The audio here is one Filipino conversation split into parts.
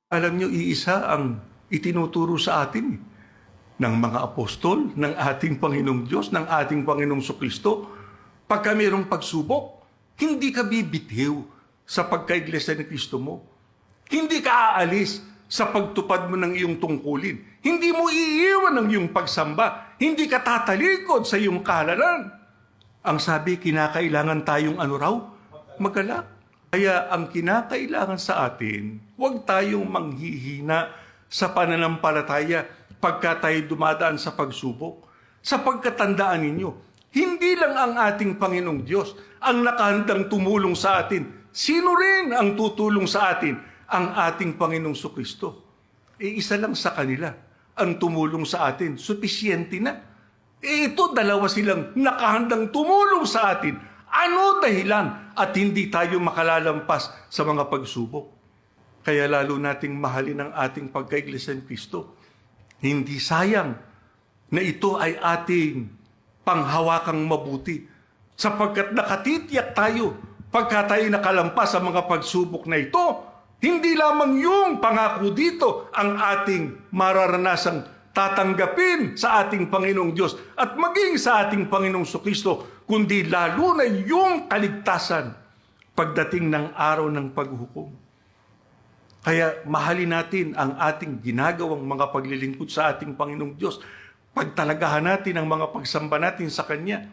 Alam niyo, iisa ang itinuturo sa atin ng mga apostol, ng ating Panginoong Diyos, ng ating Panginoong Kristo. Pagka mayroong pagsubok, hindi ka bibitiw sa pagkaiglesia ni Kristo mo. Hindi ka aalis sa pagtupad mo ng iyong tungkulin. Hindi mo iiwan ang iyong pagsamba. Hindi ka tatalikod sa iyong kahalalan. Ang sabi, kinakailangan tayong magalak. Kaya ang kinakailangan sa atin, huwag tayong manghihina sa pananampalataya pagka tayo dumadaan sa pagsubok. Sapagkat tandaan ninyo, hindi lang ang ating Panginoong Diyos ang nakahandang tumulong sa atin. Sino rin ang tutulong sa atin? Ang ating Panginoong Kristo. Isa lang sa kanila ang tumulong sa atin. Supisyente na. Ito, dalawa silang nakahandang tumulong sa atin. Ano dahilan at hindi tayo makalalampas sa mga pagsubok? Kaya lalo nating mahalin ang ating pagkaiglesia ni Kristo. Hindi sayang na ito ay ating panghawakang mabuti sapagkat nakatitiyak tayo pagka tayo nakalampas sa mga pagsubok na ito. Hindi lamang yung pangako dito ang ating mararanasang tatanggapin sa ating Panginoong Diyos at maging sa ating Panginoong Kristo, kundi lalo na yung kaligtasan pagdating ng araw ng paghuhukom. Kaya mahalin natin ang ating ginagawang mga paglilingkod sa ating Panginoong Diyos. Pagtalagahan natin ang mga pagsamba natin sa Kanya.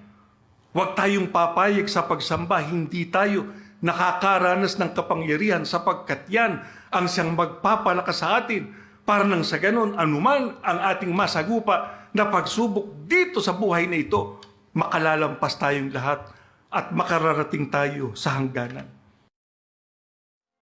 Huwag tayong papayag sa pagsamba, hindi tayo nakakaranas ng kapangyarihan sapagkat yan ang siyang magpapalakas sa atin para nang sa ganon anuman ang ating masagupa na pagsubok dito sa buhay na ito, makalalampas tayong lahat at makararating tayo sa hangganan.